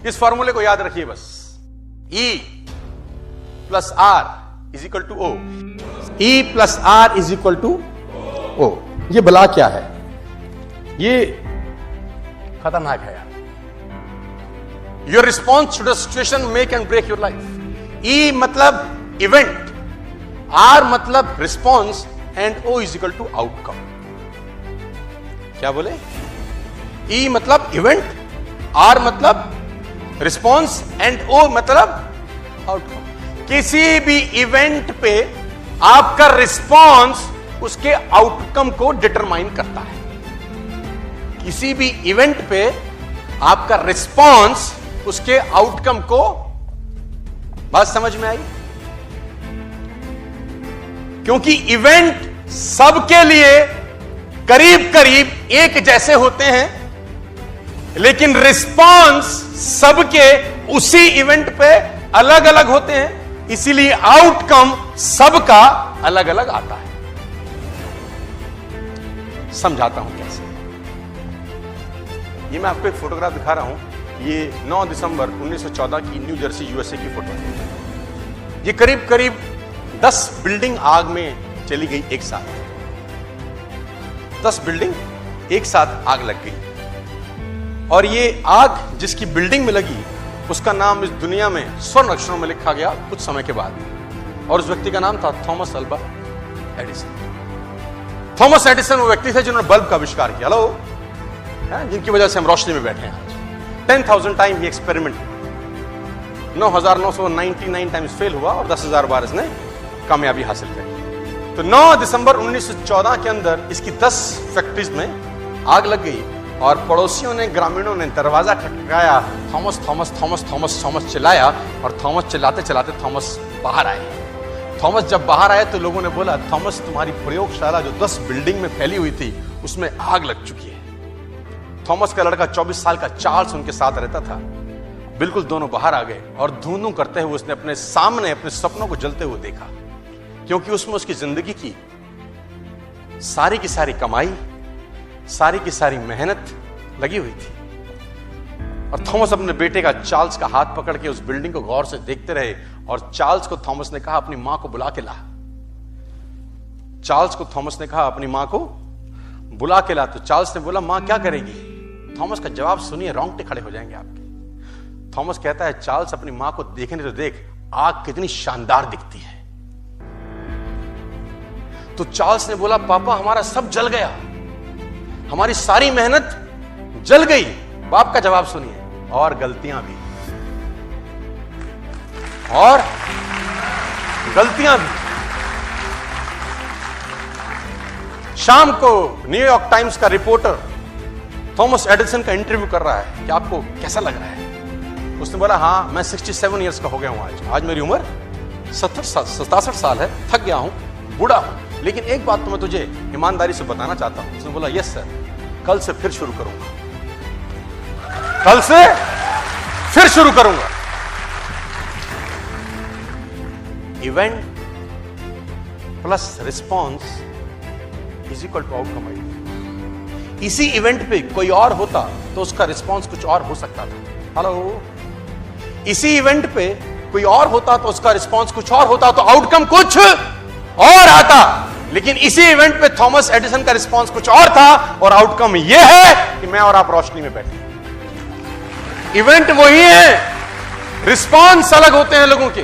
इस फॉर्मूले को याद रखिए बस। E plus R is equal to O. E plus R is equal to O. ये बला क्या है? ये खतरनाक है यार। Your response to the situation make and break your life. E मतलब इवेंट, R मतलब response and O is equal to outcome. क्या बोले? E मतलब इवेंट, R मतलब रिस्पॉन्स एंड O मतलब आउटकम। किसी भी इवेंट पे आपका रिस्पॉन्स उसके आउटकम को डिटरमाइन करता है। किसी भी इवेंट पे आपका रिस्पॉन्स उसके आउटकम को, बात समझ में आई? क्योंकि इवेंट सबके लिए करीब करीब एक जैसे होते हैं, लेकिन रिस्पॉन्स सबके उसी इवेंट पे अलग अलग होते हैं, इसीलिए आउटकम सबका अलग अलग आता है। समझाता हूं कैसे। ये मैं आपको एक फोटोग्राफ दिखा रहा हूं। ये 9 दिसंबर 1914 की न्यू जर्सी यूएसए की फोटो है। ये करीब करीब 10 बिल्डिंग आग में चली गई एक साथ। 10 बिल्डिंग एक साथ आग लग गई, और ये आग जिसकी बिल्डिंग में लगी उसका नाम इस दुनिया में स्वर्ण अक्षरों में लिखा गया कुछ समय के बाद, और उस व्यक्ति का नाम था Thomas Alva Edison. Thomas Edison वो व्यक्ति थे जिन्होंने बल्ब का आविष्कार किया, जिनकी वजह से हम रोशनी में बैठे हैं आज। 10,000 टाइम ये एक्सपेरिमेंट 9,999 टाइम्स फेल हुआ और 10,000 बार इसने कामयाबी हासिल करी। तो 9 दिसंबर 1914 के अंदर इसकी 10 फैक्ट्रीज में आग लग गई, और पड़ोसियों ने, ग्रामीणों ने दरवाजा खटखटाया, Thomas Thomas Thomas Thomas Thomas चिल्लाया, और थॉमस चिल्लाते चिल्लाते थॉमस बाहर आए। थॉमस जब बाहर आए तो लोगों ने बोला, थॉमस तुम्हारी प्रयोगशाला जो 10 बिल्डिंग में फैली हुई थी उसमें आग लग चुकी है। थॉमस का लड़का 24 साल का चार्ल्स उनके साथ रहता था। बिल्कुल दोनों बाहर आ गए, और धूं करते हुए उसने अपने सामने अपने सपनों को जलते हुए देखा, क्योंकि उसमें उसकी जिंदगी की सारी कमाई, सारी की सारी मेहनत लगी हुई थी। और थॉमस अपने बेटे का, चार्ल्स का हाथ पकड़ के उस बिल्डिंग को गौर से देखते रहे, और चार्ल्स को थॉमस ने कहा अपनी मां को बुला के ला। चार्ल्स को थॉमस ने कहा अपनी मां को बुला के ला। तो चार्ल्स ने बोला मां क्या करेगी? थॉमस का जवाब सुनिए, रोंगटे खड़े हो जाएंगे आपके। थॉमस कहता है, चार्ल्स अपनी मां को देखने तो देख, आग कितनी शानदार दिखती है। तो चार्ल्स ने बोला पापा हमारा सब जल गया, हमारी सारी मेहनत जल गई। बाप का जवाब सुनिए, और गलतियां भी, और गलतियां भी। शाम को न्यूयॉर्क टाइम्स का रिपोर्टर थॉमस एडिसन का इंटरव्यू कर रहा है कि आपको कैसा लग रहा है। उसने बोला हाँ मैं 67 ईयर्स का हो गया हूं आज मेरी उम्र 67 साल है, थक गया हूं, बूढ़ा हूं, लेकिन एक बात तो मैं तुझे ईमानदारी से बताना चाहता हूं। उसने बोला यस सर, कल से फिर शुरू करूंगा, कल से फिर शुरू करूंगा। Event plus response is equal to outcome. इसी इवेंट पे कोई और होता तो उसका रिस्पॉन्स कुछ और हो सकता था। हेलो, इसी इवेंट पे कोई और होता तो उसका रिस्पॉन्स कुछ और होता, तो आउटकम कुछ और आता। लेकिन इसी इवेंट पे थॉमस एडिसन का रिस्पॉन्स कुछ और था, और आउटकम यह है कि मैं और आप रोशनी में बैठे। इवेंट वही है, रिस्पॉन्स अलग होते हैं लोगों के।